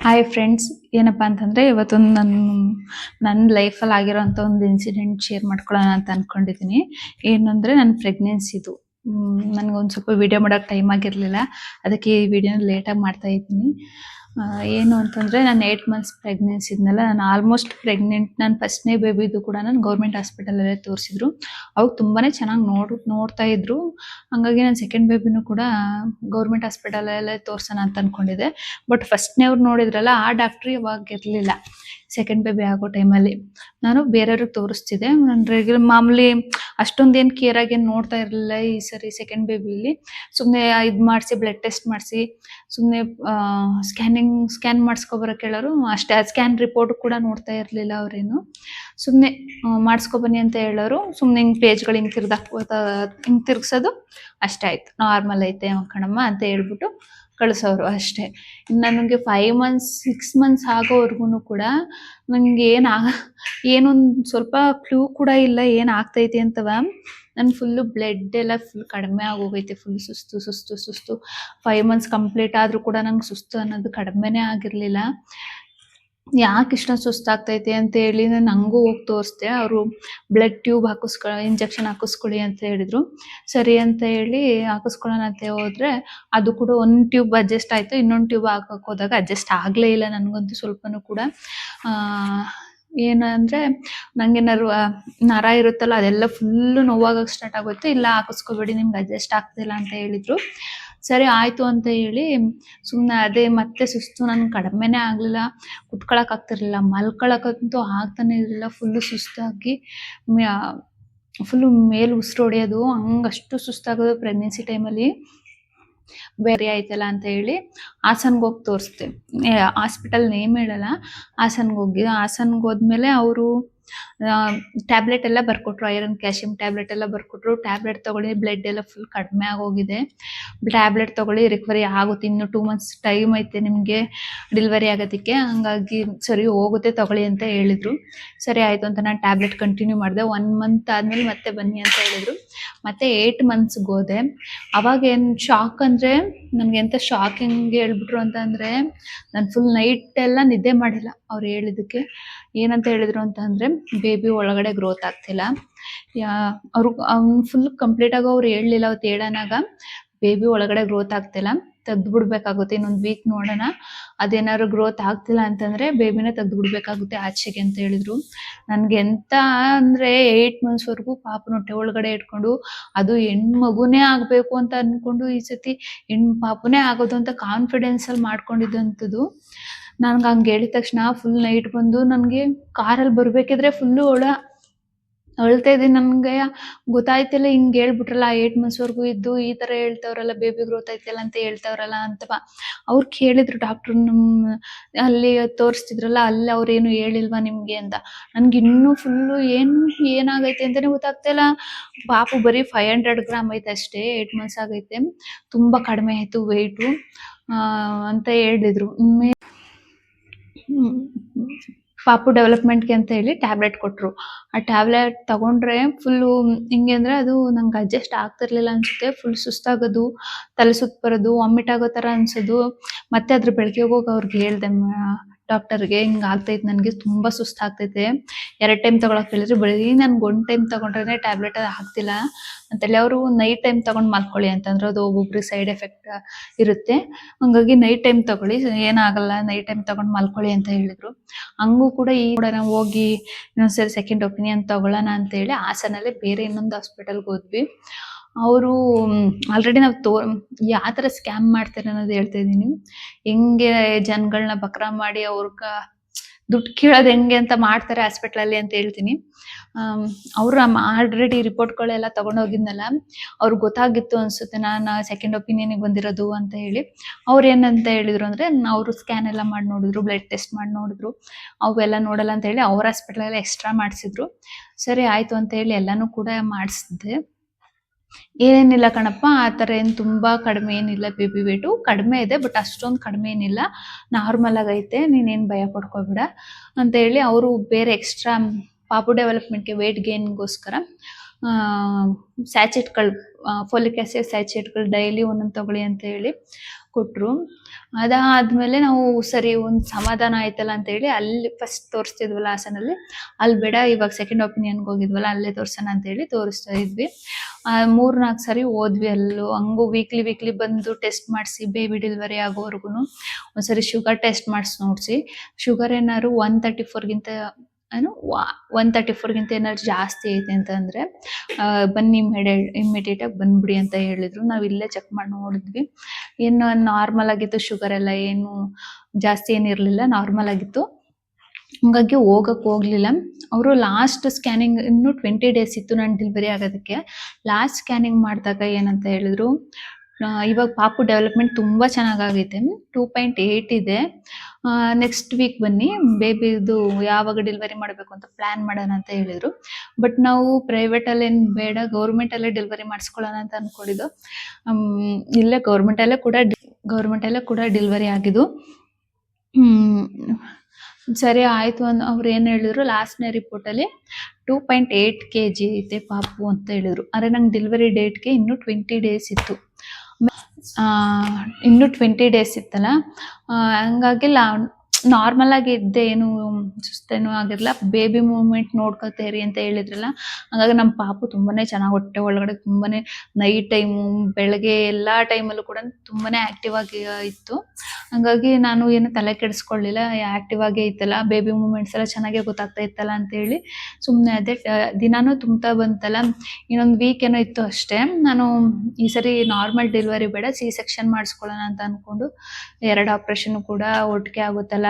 Hi friends, ಏನಪ್ಪ ಅಂತಂದರೆ ಇವತ್ತೊಂದು ನನ್ನ ಲೈಫಲ್ಲಿ ಆಗಿರೋಂಥ ಒಂದು ಇನ್ಸಿಡೆಂಟ್ ಶೇರ್ ಮಾಡ್ಕೊಳ್ಳೋಣ ಅಂತ ಅಂದ್ಕೊಂಡಿದ್ದೀನಿ. ಏನಂದರೆ ನನ್ನ ಪ್ರೆಗ್ನೆನ್ಸಿದು. ನನಗೊಂದು ಸ್ವಲ್ಪ ವೀಡಿಯೋ ಮಾಡೋಕ್ಕೆ ಟೈಮ್ ಆಗಿರಲಿಲ್ಲ, ಅದಕ್ಕೆ ಈ ವಿಡಿಯೋನ ಲೇಟಾಗಿ ಮಾಡ್ತಾ ಇದ್ದೀನಿ. ಏನು ಅಂತಂದರೆ ನಾನು 8 ಮಂತ್ಸ್ ಪ್ರೆಗ್ನೆನ್ಸಿ ಇದ್ನಲ್ಲ, ನಾನು ಆಲ್ಮೋಸ್ಟ್ ಪ್ರೆಗ್ನೆಂಟ್. ನಾನು ಫಸ್ಟ್ನೇ ಬೇಬಿದು ಕೂಡ ನಾನು ಗೌರ್ಮೆಂಟ್ ಹಾಸ್ಪಿಟಲಲ್ಲೇ ತೋರಿಸಿದ್ರು. ಅವಾಗ ತುಂಬಾ ಚೆನ್ನಾಗಿ ನೋಡ್ತಾ ಇದ್ರು. ಹಂಗಾಗಿ ನಾನು ಸೆಕೆಂಡ್ ಬೇಬಿನೂ ಕೂಡ ಗೌರ್ಮೆಂಟ್ ಹಾಸ್ಪಿಟಲಲ್ಲೇ ತೋರ್ಸೋಣ ಅಂತ ಅಂದ್ಕೊಂಡಿದ್ದೆ. ಬಟ್ ಫಸ್ಟ್ನೇವ್ರು ನೋಡಿದ್ರಲ್ಲ, ಆ ಡಾಕ್ಟ್ರು ಇವಾಗ ಇರಲಿಲ್ಲ. ಸೆಕೆಂಡ್ ಬೇಬಿ ಆಗೋ ಟೈಮಲ್ಲಿ ನಾನು ಬೇರೆಯವ್ರಿಗೆ ತೋರಿಸ್ತಿದ್ದೆ. ನಾನು ರೆಗ್ಯುಲರ್ ಮಾಮೂಲಿ ಅಷ್ಟೊಂದೇನು ಕೇರಾಗಿ ಏನು ನೋಡ್ತಾ ಇರಲಿಲ್ಲ. ಈ ಸರಿ ಸೆಕೆಂಡ್ ಬೇಬಿಲಿ ಸುಮ್ಮನೆ ಇದು ಮಾಡಿಸಿ, ಬ್ಲಡ್ ಟೆಸ್ಟ್ ಮಾಡಿಸಿ, ಸುಮ್ಮನೆ ಸ್ಕ್ಯಾನ್ ಮಾಡಿಸ್ಕೊಬರೋಕೆ ಹೇಳೋರು ಅಷ್ಟೇ. ಸ್ಕ್ಯಾನ್ ರಿಪೋರ್ಟ್ ಕೂಡ ನೋಡ್ತಾ ಇರಲಿಲ್ಲ ಅವರೇನು. ಸುಮ್ಮನೆ ಮಾಡಿಸ್ಕೊಬನ್ನಿ ಅಂತ ಹೇಳೋರು. ಸುಮ್ಮನೆ ಹಿಂಗೆ ಪೇಜ್ಗಳು ಹಿಂಗೆ ತಿರ್ಗಿಸೋದು ಅಷ್ಟೇ. ಆಯ್ತು, ನಾರ್ಮಲ್ ಐತೆ ಕಣಮ್ಮ ಅಂತ ಹೇಳ್ಬಿಟ್ಟು ಕಳಿಸೋರು ಅಷ್ಟೇ. ನನಗೆ 5 ಮಂತ್ಸ್ 6 ಮಂತ್ಸ್ ಆಗೋವರೆಗೂ ಕೂಡ ನನಗೆ ಏನೊಂದು ಸ್ವಲ್ಪ ಕ್ಲೂ ಕೂಡ ಇಲ್ಲ ಏನು ಆಗ್ತೈತೆ ಅಂತವ. ನನ್ನ ಫುಲ್ಲು ಬ್ಲಡ್ ಎಲ್ಲ ಫುಲ್ ಕಡಿಮೆ ಆಗೋಗೈತೆ. ಫುಲ್ ಸುಸ್ತು 5 ಮಂತ್ಸ್ ಕಂಪ್ಲೀಟ್ ಆದರೂ ಕೂಡ ನಂಗೆ ಸುಸ್ತು ಅನ್ನೋದು ಕಡಿಮೆನೇ ಆಗಿರಲಿಲ್ಲ. ಯಾಕೆ ಇಷ್ಟೊಂದು ಸುಸ್ತಾಗ್ತೈತೆ ಅಂತೇಳಿ ನಾನು ಹಂಗೂ ಹೋಗಿ ತೋರಿಸ್ದೆ. ಅವರು ಬ್ಲಡ್ ಟ್ಯೂಬ್ ಇಂಜೆಕ್ಷನ್ ಹಾಕಿಸ್ಕೊಳ್ಳಿ ಅಂತ ಹೇಳಿದರು. ಸರಿ ಅಂತ ಹೇಳಿ ಹಾಕಿಸ್ಕೊಳ್ಳೋಣ ಅಂತ ಹೋದರೆ ಅದು ಕೂಡ ಒಂದು ಟ್ಯೂಬ್ ಅಡ್ಜಸ್ಟ್ ಆಯಿತು, ಇನ್ನೊಂದು ಟ್ಯೂಬ್ ಹಾಕಕ್ಕೆ ಹೋದಾಗ ಅಡ್ಜಸ್ಟ್ ಆಗಲೇ ಇಲ್ಲ ನನಗಂತೂ ಸ್ವಲ್ಪನೂ ಕೂಡ. ಏನಂದರೆ ನನಗೆ ನರ ಇರುತ್ತಲ್ಲ, ಅದೆಲ್ಲ ಫುಲ್ಲು ನೋವಾಗಕ್ಕೆ ಸ್ಟಾರ್ಟ್ ಆಗುತ್ತೆ. ಇಲ್ಲ ಹಾಕಿಸ್ಕೊಬೇಡಿ, ನಿಮ್ಗೆ ಅಡ್ಜಸ್ಟ್ ಆಗ್ತಿಲ್ಲ ಅಂತ ಹೇಳಿದರು. ಸರಿ ಆಯಿತು ಅಂತ ಹೇಳಿ ಸುಮ್ಮನೆ ಅದೇ ಮತ್ತೆ ಸುಸ್ತು ನನಗೆ ಕಡಿಮೆನೇ ಆಗಲಿಲ್ಲ. ಕುತ್ಕೊಳಕ್ಕೆ ಆಗ್ತಿರಲಿಲ್ಲ, ಮಲ್ಕೊಳಕ್ಕಂತೂ ಆಗ್ತಾನೆ ಇರಲಿಲ್ಲ. ಫುಲ್ಲು ಸುಸ್ತಾಗಿ ಫುಲ್ಲು ಮೇಲೆ ಉಸಿರು ಹೊಡೆಯೋದು, ಹಂಗಷ್ಟು ಸುಸ್ತಾಗೋದು ಪ್ರೆಗ್ನೆನ್ಸಿ ಟೈಮಲ್ಲಿ. ಬೇರೆ ಆಯ್ತಲ್ಲ ಅಂತ ಹೇಳಿ ಹಾಸನ್ಗೆ ಹೋಗಿ ತೋರಿಸ್ದೆ. ಹಾಸ್ಪಿಟಲ್ ನೇಮ್ ಹೇಳಲ್ಲ, ಹಾಸನ್ಗೆ ಹೋದ್ಮೇಲೆ ಅವರು ಟ್ಯಾಬ್ಲೆಟ್ ಎಲ್ಲ ಬರ್ಕೊಟ್ರು. ಐರನ್ ಕ್ಯಾಲ್ಸಿಯಂ ಟ್ಯಾಬ್ಲೆಟ್ ಎಲ್ಲ ಬರ್ಕೊಟ್ರು. ಟ್ಯಾಬ್ಲೆಟ್ ತೊಗೊಳ್ಳಿ, ಬ್ಲಡ್ ಎಲ್ಲ ಫುಲ್ ಕಡಿಮೆ ಆಗೋಗಿದೆ, ಟ್ಯಾಬ್ಲೆಟ್ ತೊಗೊಳ್ಳಿ, ರಿಕವರಿ ಆಗುತ್ತೆ, ಇನ್ನು 2 ಮಂತ್ಸ್ ಟೈಮ್ ಐತೆ ನಿಮಗೆ ಡೆಲಿವರಿ ಆಗೋದಕ್ಕೆ, ಹಂಗಾಗಿ ಸರಿ ಹೋಗುತ್ತೆ ತೊಗೊಳ್ಳಿ ಅಂತ ಹೇಳಿದರು. ಸರಿ ಆಯಿತು ಅಂತ ನಾನು ಟ್ಯಾಬ್ಲೆಟ್ ಕಂಟಿನ್ಯೂ ಮಾಡಿದೆ. 1 ಮಂತ್ ಆದಮೇಲೆ ಮತ್ತೆ ಬನ್ನಿ ಅಂತ ಹೇಳಿದರು. ಮತ್ತೆ 8 ಮಂತ್ಸ್ಗೆ ಹೋದೆ. ಅವಾಗ ಏನು ಶಾಕ್ ಅಂದರೆ, ನನಗೆ ಎಂಥ ಶಾಕಿಂಗ್ ಹೇಳ್ಬಿಟ್ರು ಅಂತಂದರೆ, ನಾನು ಫುಲ್ ನೈಟ್ ಎಲ್ಲ ನಿದ್ದೆ ಮಾಡಿಲ್ಲ. ಅವ್ರು ಹೇಳಿದ್ದಕ್ಕೆ ಏನಂತ ಹೇಳಿದರು ಅಂತಂದರೆ, ಬೇಬಿ ಒಳಗಡೆ ಗ್ರೋತ್ ಆಗ್ತಿಲ್ಲ. ಅವ್ನು ಫುಲ್ ಕಂಪ್ಲೀಟಾಗಿ ಅವ್ರು ಹೇಳಲಿಲ್ಲ. ಅವತ್ತು ಹೇಳೋನಾಗ ಬೇಬಿ ಒಳಗಡೆ ಗ್ರೋತ್ ಆಗ್ತಿಲ್ಲ, ತೆಗ್ದು ಬಿಡ್ಬೇಕಾಗುತ್ತೆ, ಇನ್ನೊಂದು ವೀಕ್ ನೋಡೋಣ, ಅದೇನಾದ್ರು ಗ್ರೋತ್ ಆಗ್ತಿಲ್ಲ ಅಂತಂದರೆ ಬೇಬಿನ ತೆಗ್ದು ಬಿಡ್ಬೇಕಾಗುತ್ತೆ ಆಚೆಗೆ ಅಂತ ಹೇಳಿದರು. ನನಗೆ ಎಂತ ಅಂದರೆ 8 ಮಂತ್ಸ್ವರೆಗೂ ಪಾಪನ ಹೊಟ್ಟೆ ಒಳಗಡೆ ಇಟ್ಕೊಂಡು, ಅದು ಹೆಣ್ಮಗುನೇ ಆಗಬೇಕು ಅಂತ ಅಂದ್ಕೊಂಡು ಈ ಸತಿ ಪಾಪನೇ ಆಗೋದು ಅಂತ ಕಾನ್ಫಿಡೆನ್ಸಲ್ಲಿ ಮಾಡ್ಕೊಂಡಿದ್ದಂಥದ್ದು. ನನಗೆ ಹಂಗೆ ಹೇಳಿದ ತಕ್ಷಣ ಫುಲ್ ನೈಟ್ ಬಂದು ನನಗೆ ಕಾರಲ್ಲಿ ಬರಬೇಕಿದ್ರೆ ಫುಲ್ಲು ಅಳ್ತಾ ಇದ್ದೀನಿ. ನನಗೆ ಗೊತ್ತಾಯ್ತಿಲ್ಲ, ಹಿಂಗೆ ಹೇಳ್ಬಿಟ್ರಲ್ಲ 8 ಮಂತ್ಸ್ವರೆಗೂ ಇದ್ದು ಈ ಥರ ಹೇಳ್ತವ್ರಲ್ಲ, ಬೇಬಿ ಗ್ರೋತ್ ಆಯ್ತಲ್ಲ ಅಂತ ಹೇಳ್ತವ್ರಲ್ಲ ಅಂತವ. ಅವ್ರು ಕೇಳಿದ್ರು ಡಾಕ್ಟ್ರು, ಅಲ್ಲಿ ತೋರಿಸ್ತಿದ್ರಲ್ಲ, ಅಲ್ಲಿ ಅವ್ರೇನು ಹೇಳಿಲ್ವಾ ನಿಮಗೆ ಅಂತ. ನನಗೆ ಇನ್ನೂ ಫುಲ್ಲು ಏನಾಗೈತೆ ಅಂತಲೇ ಗೊತ್ತಾಗ್ತಾಯಿಲ್ಲ. ಪಾಪು ಬರೀ 500 ಗ್ರಾಮ್ ಐತೆ ಅಷ್ಟೇ, 8 ಮಂತ್ಸ್ ಆಗೈತೆ, ತುಂಬ ಕಡಿಮೆ ಆಯಿತು ವೆಯ್ಟು ಅಂತ ಹೇಳಿದರು. ಪಾಪು ಡೆವಲಪ್ಮೆಂಟ್ಗೆ ಅಂತ ಹೇಳಿ ಟ್ಯಾಬ್ಲೆಟ್ ಕೊಟ್ಟರು. ಆ ಟ್ಯಾಬ್ಲೆಟ್ ತಗೊಂಡ್ರೆ ಫುಲ್ಲು ಹಿಂಗೆ ಅಂದರೆ ಅದು ನಂಗೆ ಅಡ್ಜಸ್ಟ್ ಆಗ್ತಿರ್ಲಿಲ್ಲ ಅನಿಸುತ್ತೆ. ಫುಲ್ ಸುಸ್ತಾಗೋದು, ತಲೆ ಸುತ್ತು ಬರೋದು, ವಾಮಿಟ್ ಆಗೋ ಥರ ಅನಿಸೋದು. ಮತ್ತೆ ಅದ್ರ ಬೆಳಗ್ಗೆ ಹೋಗಿ ಅವ್ರಿಗೆ ಹೇಳಿದೆ ಡಾಕ್ಟರ್ಗೆ, ಹಿಂಗೆ ಆಗ್ತೈತೆ, ನನಗೆ ತುಂಬ ಸುಸ್ತಾಗ್ತೈತೆ, 2 ಟೈಮ್ ತೊಗೊಳಕ್ಕೆ ಹೇಳಿದ್ರು. ಬೆಳಗ್ಗೆ ನನಗೆ 1 ಟೈಮ್ ತೊಗೊಂಡ್ರೆ ಟ್ಯಾಬ್ಲೆಟ್ ಅದು ಆಗ್ತಿಲ್ಲ ಅಂತೇಳಿ ಅವರು ನೈಟ್ ಟೈಮ್ ತೊಗೊಂಡು ಮಲ್ಕೊಳ್ಳಿ ಅಂತಂದ್ರೆ, ಅದು ಒಬ್ಬೊಬ್ರಿಗೆ ಸೈಡ್ ಎಫೆಕ್ಟ್ ಇರುತ್ತೆ, ಹಂಗಾಗಿ ನೈಟ್ ಟೈಮ್ ತೊಗೊಳ್ಳಿ, ಏನಾಗಲ್ಲ, ನೈಟ್ ಟೈಮ್ ತೊಗೊಂಡು ಮಲ್ಕೊಳ್ಳಿ ಅಂತ ಹೇಳಿದರು. ಹಂಗೂ ಕೂಡ ನಾವು ಹೋಗಿ ಇನ್ನೊಂದ್ಸರಿ ಸೆಕೆಂಡ್ ಒಪಿನಿಯನ್ ತೊಗೊಳ್ಳೋಣ ಅಂತೇಳಿ ಹಾಸನಲ್ಲೇ ಬೇರೆ ಇನ್ನೊಂದು ಹಾಸ್ಪಿಟಲ್ಗೆ ಹೋದ್ವಿ. ಅವರು ಆಲ್ರೆಡಿ ನಾವು ಯಾವ ಥರ ಸ್ಕ್ಯಾಮ್ ಮಾಡ್ತಾರೆ ಅನ್ನೋದು ಹೇಳ್ತಾ ಇದ್ದೀನಿ. ಹೆಂಗೆ ಜನಗಳನ್ನ ಬಕ್ರಾ ಮಾಡಿ ಅವ್ರಿಗೆ ದುಡ್ಡು ಕೇಳೋದು ಹೆಂಗೆ ಅಂತ ಮಾಡ್ತಾರೆ ಹಾಸ್ಪಿಟ್ಲಲ್ಲಿ ಅಂತ ಹೇಳ್ತೀನಿ. ಅವರು ಆಲ್ರೆಡಿ ರಿಪೋರ್ಟ್ಗಳೆಲ್ಲ ತೊಗೊಂಡೋಗಿದ್ನಲ್ಲ, ಅವ್ರಿಗೆ ಗೊತ್ತಾಗಿತ್ತು ಅನಿಸುತ್ತೆ ನಾನು ಸೆಕೆಂಡ್ ಒಪಿನಿಯನಿಗೆ ಬಂದಿರೋದು ಅಂತ ಹೇಳಿ. ಅವ್ರು ಏನಂತ ಹೇಳಿದರು ಅಂದರೆ, ಅವರು ಸ್ಕ್ಯಾನ್ ಎಲ್ಲ ಮಾಡಿ ನೋಡಿದ್ರು, ಬ್ಲಡ್ ಟೆಸ್ಟ್ ಮಾಡಿ ನೋಡಿದ್ರು, ಅವೆಲ್ಲ ನೋಡಲ್ಲ ಅಂತ ಹೇಳಿ ಅವ್ರ ಹಾಸ್ಪಿಟ್ಲಲ್ಲಿ ಎಕ್ಸ್ಟ್ರಾ ಮಾಡಿಸಿದ್ರು. ಸರಿ ಆಯಿತು ಅಂತ ಹೇಳಿ ಎಲ್ಲನೂ ಕೂಡ ಮಾಡಿಸಿದೆ. ಏನಿಲ್ಲ ಕಣಪ್ಪ, ಆ ಥರ ಏನು ತುಂಬ ಕಡಿಮೆ ಏನಿಲ್ಲ, ಬೇಬಿ ವೇಟು ಕಡಿಮೆ ಇದೆ, ಬಟ್ ಅಷ್ಟೊಂದು ಕಡಿಮೆ ಏನಿಲ್ಲ, ನಾರ್ಮಲ್ ಆಗೈತೆ, ನೀನೇನು ಭಯ ಪಡ್ಕೋಬೇಡ ಅಂತ ಹೇಳಿ ಅವರು ಬೇರೆ ಎಕ್ಸ್ಟ್ರಾ ಪಾಪು ಡೆವಲಪ್ಮೆಂಟ್ಗೆ ವೇಟ್ ಗೇನ್ಗೋಸ್ಕರ ಸ್ಯಾಚೆಟ್ಗಳು, ಫೋಲಿಕ್ ಆ್ಯಸಿಡ್ ಸ್ಯಾಚೆಟ್ಗಳು ಡೈಲಿ ಒಂದೊಂದು ತೊಗೊಳ್ಳಿ ಅಂತ ಹೇಳಿ ಕೊಟ್ಟರು. ಅದಾದ್ಮೇಲೆ ನಾವು ಸರಿ ಒಂದ್ ಸಮಾಧಾನ ಆಯ್ತಲ್ಲ ಅಂತ ಹೇಳಿ ಅಲ್ಲಿ ಫಸ್ಟ್ ತೋರಿಸ್ತಿದ್ವಲ್ಲ ಹಾಸನಲ್ಲಿ, ಅಲ್ಲಿ ಬೇಡ ಇವಾಗ ಸೆಕೆಂಡ್ ಒಪಿನಿಯನ್ಗೆ ಹೋಗಿದ್ವಲ್ಲ ಅಲ್ಲೇ ತೋರ್ಸೋಣ ಅಂತ ಹೇಳಿ ತೋರಿಸ್ತಾ ಇದ್ವಿ. 3-4 ಸರಿ ಹೋದ್ವಿ. ಅಲ್ಲೂ ಹಂಗು ವೀಕ್ಲಿ ಬಂದು ಟೆಸ್ಟ್ ಮಾಡಿಸಿ ಬೇಬಿ ಡೆಲಿವರಿ ಆಗೋವರೆಗೂ ಒಂದ್ಸರಿ ಶುಗರ್ ಟೆಸ್ಟ್ ಮಾಡಿಸಿ ನೋಡಿಸಿ, ಶುಗರ್ ಏನಾದ್ರು 134ಗಿಂತ ಏನು 134ಗಿಂತ ಏನಾದ್ರು ಜಾಸ್ತಿ ಐತೆ ಅಂತಂದ್ರೆ ಬನ್ನಿ ಇಮಿಡಿಯೇಟ್ ಆಗಿ ಬಂದ್ಬಿಡಿ ಅಂತ ಹೇಳಿದ್ರು. ನಾವ್ ಇಲ್ಲೇ ಚೆಕ್ ಮಾಡಿ ನೋಡಿದ್ವಿ, ಏನು ನಾರ್ಮಲ್ ಆಗಿತ್ತು ಶುಗರ್ ಎಲ್ಲ, ಏನು ಜಾಸ್ತಿ ಏನಿರ್ಲಿಲ್ಲ, ನಾರ್ಮಲ್ ಆಗಿತ್ತು. ಹಂಗಾಗಿ ಹೋಗಕ್ ಹೋಗ್ಲಿಲ್ಲ. ಅವರು ಲಾಸ್ಟ್ ಸ್ಕ್ಯಾನಿಂಗ್ ಇನ್ನು 20 ಡೇಸ್ ಇತ್ತು ನಾನು ಡೆಲಿವರಿ ಆಗೋದಕ್ಕೆ. ಲಾಸ್ಟ್ ಸ್ಕ್ಯಾನಿಂಗ್ ಮಾಡಿದಾಗ ಏನಂತ ಹೇಳಿದ್ರು, ಇವಾಗ ಪಾಪು ಡೆವಲಪ್ಮೆಂಟ್ ತುಂಬಾ ಚೆನ್ನಾಗೈತೆ, 2.8 ಇದೆ. ನೆಕ್ಸ್ಟ್ ವೀಕ್ ಬನ್ನಿ, ಬೇಬಿದು ಯಾವಾಗ ಡೆಲಿವರಿ ಮಾಡಬೇಕು ಅಂತ ಪ್ಲಾನ್ ಮಾಡೋಣ ಅಂತ ಹೇಳಿದ್ರು. ಬಟ್ ನಾವು ಪ್ರೈವೇಟ್ ಅಲ್ಲಿ ಏನ್ ಬೇಡ, ಗೌರ್ಮೆಂಟ್ ಅಲ್ಲೇ ಡೆಲಿವರಿ ಮಾಡಿಸ್ಕೊಳ್ಳೋಣ ಅಂತ ಅನ್ಕೊಂಡಿದ್ದು. ಇಲ್ಲೇ ಗೌರ್ಮೆಂಟ್ ಅಲ್ಲೇ ಕೂಡ ಡೆಲಿವರಿ ಆಗಿದ್ದು. ಸರಿ ಆಯ್ತು ಅವ್ರು ಏನ್ ಹೇಳಿದ್ರು, ಲಾಸ್ಟ್ನೇ ರಿಪೋರ್ಟ್ ಅಲ್ಲಿ 2.8 kg ಐತೆ ಪಾಪು ಅಂತ ಹೇಳಿದ್ರು. ಆದ್ರೆ ನಂಗೆ ಡೆಲಿವರಿ ಡೇಟ್ಗೆ ಇನ್ನು 20 ಡೇಸ್ ಇತ್ತು. ಇನ್ನು 20 ಡೇಸ್ ಇತ್ತಲ್ಲ, ಹಂಗಾಗಿ ನಾರ್ಮಲ್ ಆಗಿ ಇದ್ದೆ, ಏನು ಸುಸ್ತೇನು ಆಗಿರ್ಲಿಲ್ಲ. ಬೇಬಿ ಮೂವ್ಮೆಂಟ್ ನೋಡ್ಕೊತೇರಿ ಅಂತ ಹೇಳಿದ್ರಲ್ಲ, ಹಂಗಾಗಿ ನಮ್ಮ ಪಾಪು ತುಂಬಾನೇ ಚೆನ್ನಾಗಿ ಹೊಟ್ಟೆ ಒಳಗಡೆ ತುಂಬಾನೇ ನೈಟ್ ಟೈಮು ಬೆಳಗ್ಗೆ ಎಲ್ಲಾ ಟೈಮಲ್ಲೂ ಕೂಡ ತುಂಬಾನೇ ಆಕ್ಟಿವ್ ಆಗಿ ಇತ್ತು. ಹಂಗಾಗಿ ನಾನು ಏನು ತಲೆ ಕೆಡಿಸ್ಕೊಳ್ಳಿಲ್ಲ, ಆಕ್ಟಿವ್ ಆಗೇ ಇತ್ತಲ್ಲ, ಬೇಬಿ ಮೂವ್ಮೆಂಟ್ಸ್ ಎಲ್ಲ ಚೆನ್ನಾಗೇ ಗೊತ್ತಾಗ್ತಾ ಇತ್ತಲ್ಲ ಅಂತ ಹೇಳಿ ಸುಮ್ಮನೆ ಅದೇ. ದಿನಾನು ತುಂಬ್ತಾ ಬಂತಲ್ಲ, ಇನ್ನೊಂದು ವೀಕ್ ಏನೋ ಇತ್ತು ಅಷ್ಟೇ. ನಾನು ಈ ಸರಿ ನಾರ್ಮಲ್ ಡೆಲಿವರಿ ಬೇಡ, ಸಿ ಸೆಕ್ಷನ್ ಮಾಡಿಸ್ಕೊಳ್ಳೋಣ ಅಂತ ಅನ್ಕೊಂಡು 2 ಆಪರೇಷನ್ ಕೂಡ ಒಟ್ಟಿಗೆ ಆಗುತ್ತಲ್ಲ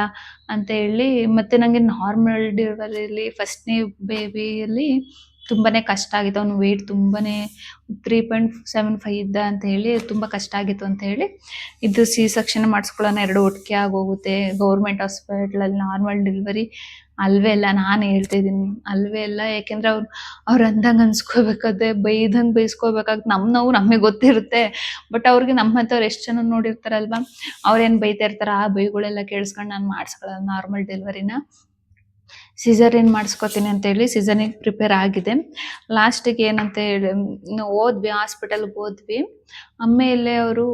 ಅಂತ ಹೇಳಿ, ಮತ್ತೆ ನಂಗೆ ನಾರ್ಮಲ್ ಡೆಲಿವರಿಲಿ ಫಸ್ಟ್ನೇ ಬೇಬಿಯಲ್ಲಿ ತುಂಬಾನೇ ಕಷ್ಟ ಆಗಿತ್ತು. ಅವ್ನು ವೇಟ್ ತುಂಬಾನೇ 3.75 ಇದ್ದ ಅಂತ ಹೇಳಿ ತುಂಬಾ ಕಷ್ಟ ಆಗಿತ್ತು ಅಂತ ಹೇಳಿ ಇದು ಸಿ ಸೆಕ್ಷನ್ ಮಾಡಿಸ್ಕೊಳ್ಳೋಣ, 2 ಒಟ್ಟಿಗೆ ಆಗೋಗುತ್ತೆ. ಗೌರ್ಮೆಂಟ್ ಹಾಸ್ಪಿಟಲ್ ಅಲ್ಲಿ ನಾರ್ಮಲ್ ಡೆಲಿವರಿ ಅಲ್ವೇ ಇಲ್ಲ, ನಾನು ಹೇಳ್ತಿದ್ದೀನಿ ಅಲ್ವೇ ಇಲ್ಲ. ಯಾಕೆಂದ್ರೆ ಅವ್ರು ಅಂದಂಗೆ ಅನ್ಸ್ಕೋಬೇಕಾದ್ರೆ ಬೈದಂಗೆ ಬೈಸ್ಕೋಬೇಕಾಗುತ್ತೆ. ನಮ್ಮ ನೋವು ನಮಗೆ ಗೊತ್ತಿರುತ್ತೆ, ಬಟ್ ಅವ್ರಿಗೆ ನಮ್ಮಂಥವ್ರು ಎಷ್ಟು ಜನ ನೋಡಿರ್ತಾರಲ್ವಾ, ಅವ್ರೇನು ಬೈತಾ ಇರ್ತಾರ, ಆ ಬೈಗಳೆಲ್ಲ ಕೇಳಿಸ್ಕೊಂಡು ನಾನು ಮಾಡಿಸ್ಕೊಳ್ಳೋದು ನಾರ್ಮಲ್ ಡೆಲಿವರಿನ. ಸಿಸರಿನ್ ಮಾಡಿಸ್ಕೊತೀನಿ ಅಂತ ಹೇಳಿ ಸಿಸರಿನ್ ಪ್ರಿಪೇರ್ ಆಗಿದೆ. ಲಾಸ್ಟಿಗೆ ಏನಂತ ಹೇಳಿ ಹೋದ್ವಿ, ಹಾಸ್ಪಿಟಲ್ಗೆ ಹೋದ್ವಿ. ಆಮೇಲೆ ಅವರು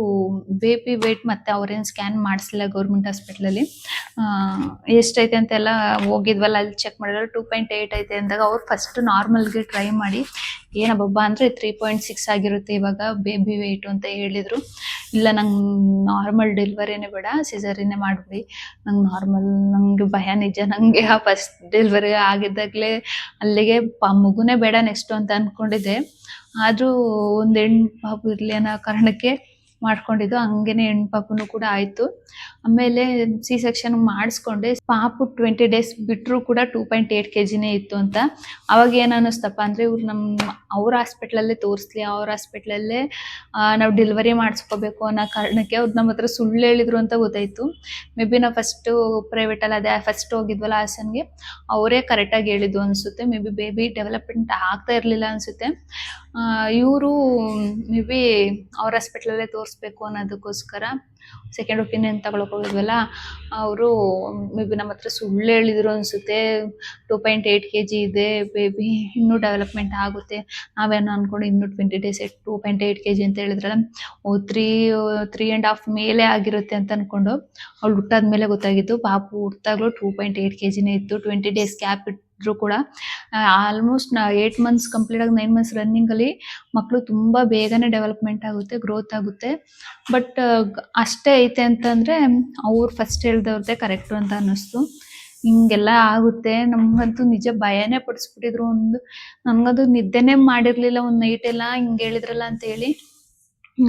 ಬೇಬಿ ವೇಟ್ ಮತ್ತೆ ಅವ್ರೇನು ಸ್ಕ್ಯಾನ್ ಮಾಡಿಸಿಲ್ಲ ಗೌರ್ಮೆಂಟ್ ಹಾಸ್ಪಿಟ್ಲಲ್ಲಿ. ಎಷ್ಟೈತೆ ಅಂತೆಲ್ಲ ಹೋಗಿದ್ವಲ್ಲ, ಅಲ್ಲಿ ಚೆಕ್ ಮಾಡಿದ್ರೆ 2.8 ಐತೆ ಅಂದಾಗ ಅವ್ರು ಫಸ್ಟ್ ನಾರ್ಮಲ್ಗೆ ಟ್ರೈ ಮಾಡಿ, ಏನಬ್ಬ ಅಂದರೆ 3.6 ಆಗಿರುತ್ತೆ ಇವಾಗ ಬೇಬಿ ವೇಟು ಅಂತ ಹೇಳಿದ್ರು. ಇಲ್ಲ ನಂಗೆ ನಾರ್ಮಲ್ ಡೆಲಿವರಿನೇ ಬೇಡ, ಸಿಸರಿನೇ ಮಾಡಿಬಿಡಿ, ನಂಗೆ ನಾರ್ಮಲ್, ನಂಗೆ ಭಯ ನಿಜ. ನನಗೆ ಆ ಫಸ್ಟ್ ಡೆಲಿವರಿ ಆಗಿದ್ದಾಗಲೇ ಅಲ್ಲಿಗೆ ಮಗುನೇ ಬೇಡ ನೆಕ್ಸ್ಟು ಅಂತ ಅಂದ್ಕೊಂಡಿದ್ದೆ. ಆದರೂ ಒಂದು ಹೆಣ್ಣು ಪಾಪು ಇರಲಿ ಅನ್ನೋ ಕಾರಣಕ್ಕೆ ಮಾಡ್ಕೊಂಡಿದ್ದು. ಹಂಗೇನೆ ಹೆಣ್ಣು ಪಾಪುನು ಕೂಡ ಆಯಿತು. ಆಮೇಲೆ ಸಿ ಸೆಕ್ಷನ್ ಮಾಡಿಸ್ಕೊಂಡೆ. ಪಾಪು 20 ಡೇಸ್ ಬಿಟ್ಟರು ಕೂಡ 2.8 kgನೇ ಇತ್ತು ಅಂತ. ಅವಾಗ ಏನು ಅನ್ನಿಸ್ತಪ್ಪ ಅಂದರೆ, ಇವ್ರು ಅವ್ರ ಹಾಸ್ಪಿಟ್ಲಲ್ಲೇ ತೋರಿಸ್ಲಿ, ಅವ್ರ ಹಾಸ್ಪಿಟ್ಲಲ್ಲೇ ನಾವು ಡೆಲಿವರಿ ಮಾಡಿಸ್ಕೋಬೇಕು ಅನ್ನೋ ಕಾರಣಕ್ಕೆ ಅವ್ರು ನಮ್ಮ ಹತ್ರ ಸುಳ್ಳು ಹೇಳಿದ್ರು ಅಂತ ಗೊತ್ತಾಯಿತು. ಮೇ ಬಿ ನಾವು ಫಸ್ಟು ಪ್ರೈವೇಟಲ್ಲಿ ಅದೇ ಫಸ್ಟ್ ಹೋಗಿದ್ವಲ್ಲ ಹಾಸನ್ಗೆ, ಅವರೇ ಕರೆಕ್ಟಾಗಿ ಹೇಳಿದ್ದು ಅನಿಸುತ್ತೆ. ಮೇ ಬಿ ಬೇಬಿ ಡೆವಲಪ್ಮೆಂಟ್ ಆಗ್ತಾ ಇರಲಿಲ್ಲ ಅನಿಸುತ್ತೆ. ಇವರು ಮೇ ಬಿ ಅವ್ರ ಹಾಸ್ಪಿಟ್ಲಲ್ಲೇ ತೋರಿಸ್ಬೇಕು ಅನ್ನೋದಕ್ಕೋಸ್ಕರ ಸೆಕೆಂಡ್ ಒಪಿನಿಯನ್ ತಗೊಳಕ್ ಹೋಗಿದ್ವಲ್ಲ, ಅವರು ಮೇ ಬಿ ನಮ್ಮ ಹತ್ರ ಸುಳ್ಳು ಹೇಳಿದ್ರು ಅನಿಸುತ್ತೆ. 2.8 kg ಇದೆ ಬೇಬಿ, ಇನ್ನೂ ಡೆವಲಪ್ಮೆಂಟ್ ಆಗುತ್ತೆ. ನಾವೇನೋ ಅಂದ್ಕೊಂಡು ಇನ್ನೂ 20 ಡೇಸ್ 2.8 kg ಅಂತ ಹೇಳಿದ್ರಲ್ಲ, 3.5 ಮೇಲೆ ಆಗಿರುತ್ತೆ ಅಂತ ಅಂದ್ಕೊಂಡು, ಅವಳು ಹುಟ್ಟಾದ್ಮೇಲೆ ಗೊತ್ತಾಗಿತ್ತು ಪಾಪು ಹುಟ್ಟಾಗ್ಲೂ 2.8 kgನೇ ಇತ್ತು. 20 ಡೇಸ್ ಗ್ಯಾಪ್ ಇಟ್ಟರು ಕೂಡ ಆಲ್ಮೋಸ್ಟ್ 8 ಮಂತ್ಸ್ ಕಂಪ್ಲೀಟ್ ಆಗಿ 9 ಮಂತ್ಸ್ ರನ್ನಿಂಗಲ್ಲಿ ಮಕ್ಕಳು ತುಂಬ ಬೇಗನೆ ಡೆವಲಪ್ಮೆಂಟ್ ಆಗುತ್ತೆ, ಗ್ರೋತ್ ಆಗುತ್ತೆ. ಬಟ್ ಅಷ್ಟೇ ಐತೆ ಅಂತಂದರೆ ಅವ್ರು ಫಸ್ಟ್ ಹೇಳ್ದವ್ರದ್ದೇ ಕರೆಕ್ಟು ಅಂತ ಅನ್ನಿಸ್ತು. ಹಿಂಗೆಲ್ಲ ಆಗುತ್ತೆ, ನಮಗಂತೂ ನಿಜ ಭಯನೇ ಪಡಿಸ್ಬಿಟ್ಟಿದ್ರು. ನನಗದು ನಿದ್ದೆನೇ ಮಾಡಿರಲಿಲ್ಲ ಒಂದು ನೈಟ್ ಎಲ್ಲ, ಹಿಂಗೆ ಹೇಳಿದ್ರಲ್ಲ ಅಂತೇಳಿ.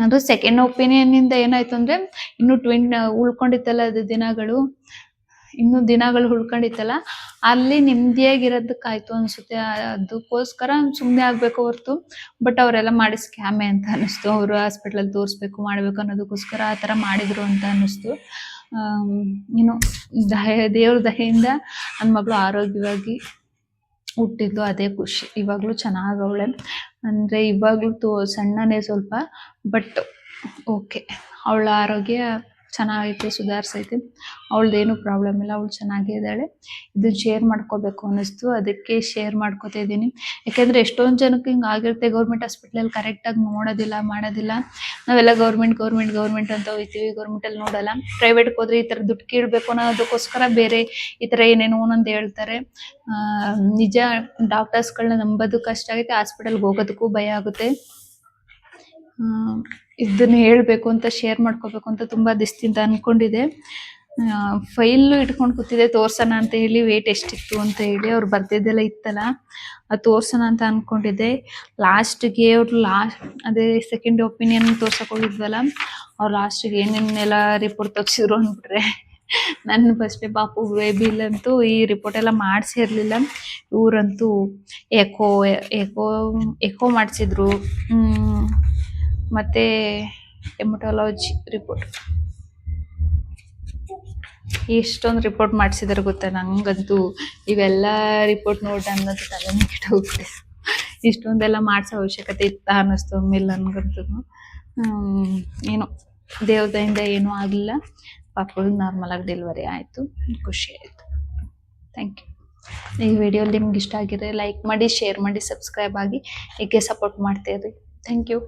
ಅದು ಸೆಕೆಂಡ್ ಒಪಿನಿಯನ್ನಿಂದ ಏನಾಯ್ತು ಅಂದರೆ, ಇನ್ನೂ ಉಳ್ಕೊಂಡಿತ್ತಲ್ಲ ಅದು ದಿನಗಳು ಉಳ್ಕೊಂಡಿತ್ತಲ್ಲ, ಅಲ್ಲಿ ನೆಮ್ಮದಿಯಾಗಿರೋದಕ್ಕಾಯ್ತು ಅನಿಸುತ್ತೆ. ಅದಕ್ಕೋಸ್ಕರ ಸುಮ್ಮನೆ ಆಗಬೇಕು ಹೊರತು, ಬಟ್ ಅವರೆಲ್ಲ ಮಾಡಿ ಸ್ಕ್ಯಾಮೆ ಅಂತ ಅನ್ನಿಸ್ತು. ಅವರು ಹಾಸ್ಪಿಟ್ಲಲ್ಲಿ ತೋರಿಸ್ಬೇಕು ಮಾಡಬೇಕು ಅನ್ನೋದಕ್ಕೋಸ್ಕರ ಆ ಥರ ಮಾಡಿದರು ಅಂತ ಅನ್ನಿಸ್ತು. ಏನು ದೇವ್ರ ದಯೆಯಿಂದ ನನ್ನ ಮಗಳು ಆರೋಗ್ಯವಾಗಿ ಹುಟ್ಟಿದ್ದು, ಅದೇ ಖುಷಿ. ಇವಾಗಲೂ ಚೆನ್ನಾಗವಳೆ, ಅಂದರೆ ಇವಾಗಲೂ ಸಣ್ಣನೇ ಸ್ವಲ್ಪ, ಬಟ್ ಓಕೆ, ಅವಳ ಆರೋಗ್ಯ ಚೆನ್ನಾಗೈತೆ, ಸುಧಾರಿಸೈತೆ. ಅವಳದೇನು ಪ್ರಾಬ್ಲಮ್ ಇಲ್ಲ, ಅವಳು ಚೆನ್ನಾಗೇ ಇದ್ದಾಳೆ. ಇದನ್ನ ಶೇರ್ ಮಾಡ್ಕೋಬೇಕು ಅನ್ನಿಸ್ತು, ಅದಕ್ಕೆ ಶೇರ್ ಮಾಡ್ಕೋತಾ ಇದ್ದೀನಿ. ಯಾಕೆಂದರೆ ಎಷ್ಟೊಂದು ಜನಕ್ಕೆ ಹಿಂಗೆ ಆಗಿರುತ್ತೆ, ಗೌರ್ಮೆಂಟ್ ಹಾಸ್ಪಿಟ್ಲಲ್ಲಿ ಕರೆಕ್ಟಾಗಿ ನೋಡೋದಿಲ್ಲ, ಮಾಡೋದಿಲ್ಲ. ನಾವೆಲ್ಲ ಗೌರ್ಮೆಂಟ್ ಅಂತ ಹೋಗ್ತೀವಿ, ಗೌರ್ಮೆಂಟಲ್ಲಿ ನೋಡಲ್ಲ. ಪ್ರೈವೇಟ್ಗೆ ಹೋದ್ರೆ ಈ ಥರ ದುಡ್ಡು ಕೀಳಬೇಕು ಅನ್ನೋದಕ್ಕೋಸ್ಕರ ಬೇರೆ ಈ ಥರ ಏನೇನೋ ಒಂದೊಂದು ಹೇಳ್ತಾರೆ. ನಿಜ, ಡಾಕ್ಟರ್ಸ್ಗಳನ್ನ ನಂಬೋದು ಕಷ್ಟ ಆಗುತ್ತೆ, ಹಾಸ್ಪಿಟಲ್ಗೆ ಹೋಗೋದಕ್ಕೂ ಭಯ ಆಗುತ್ತೆ. ಇದನ್ನ ಹೇಳಬೇಕು ಅಂತ, ಶೇರ್ ಮಾಡ್ಕೋಬೇಕು ಅಂತ ತುಂಬ ದಿವಸದಿಂದ ಅಂದ್ಕೊಂಡಿದ್ದೆ. ಫೈಲು ಇಟ್ಕೊಂಡು ಕೂತಿದ್ದೆ, ತೋರ್ಸೋಣ ಅಂತ ಹೇಳಿ, ವೇಟ್ ಎಷ್ಟಿತ್ತು ಅಂತ ಹೇಳಿ. ಅವ್ರು ಬರ್ತಿದ್ದೆಲ್ಲ ಇತ್ತಲ್ಲ, ಅದು ತೋರ್ಸೋಣ ಅಂತ ಅಂದ್ಕೊಂಡಿದ್ದೆ. ಲಾಸ್ಟಿಗೆ ಅವ್ರು ಅದೇ ಸೆಕೆಂಡ್ ಒಪಿನಿಯನ್ ತೋರ್ಸಕ್ಕೆ ಹೋಗಿದ್ವಲ್ಲ, ಅವ್ರು ಲಾಸ್ಟಿಗೆ ಏನೇನೆಲ್ಲ ರಿಪೋರ್ಟ್ ತೆಗ್ಸಿದ್ರು ಅಂದ್ಬಿಟ್ರೆ. ನನ್ನ ಫಸ್ಟೇ ಪಾಪು ಬೇಬಿಲಂತೂ ಈ ರಿಪೋರ್ಟ್ ಎಲ್ಲ ಮಾಡಿಸಿರ್ಲಿಲ್ಲ. ಇವರಂತೂ ಎಕೋ ಎಕೋ ಎಕೋ ಮಾಡಿಸಿದ್ರು, ಮತ್ತು ಹೆಮಟಾಲಜಿ ರಿಪೋರ್ಟ್, ಎಷ್ಟೊಂದು ರಿಪೋರ್ಟ್ ಮಾಡಿಸಿದಾರೆ ಗೊತ್ತಾ. ನಂಗಂತೂ ಇವೆಲ್ಲ ರಿಪೋರ್ಟ್ ನೋಡಿ ಅನ್ನೋದು ತಲೆನೇ ಕೆಟ್ಟೋಗ್ಬಿಟ್ಟೆ. ಇಷ್ಟೊಂದೆಲ್ಲ ಮಾಡಿಸೋ ಅವಶ್ಯಕತೆ ಇತ್ತ ಅನ್ನಿಸ್ತು ಆಮೇಲೆ ನನಗಂತೂ. ಏನೋ ದೇವ್ರದಿಂದ ಏನೂ ಆಗಲಿಲ್ಲ, ಪಾಪಗಳು ನಾರ್ಮಲಾಗಿ ಡೆಲಿವರಿ ಆಯಿತು, ಖುಷಿ ಆಯಿತು. Thank you. ಈ ವಿಡಿಯೋಲಿ ನಿಮ್ಗೆ ಇಷ್ಟ ಆಗಿದ್ರೆ ಲೈಕ್ ಮಾಡಿ, ಶೇರ್ ಮಾಡಿ, ಸಬ್ಸ್ಕ್ರೈಬ್ ಆಗಿ, ಹೀಗೆ ಸಪೋರ್ಟ್ ಮಾಡ್ತಾಯಿರಿ. Thank you.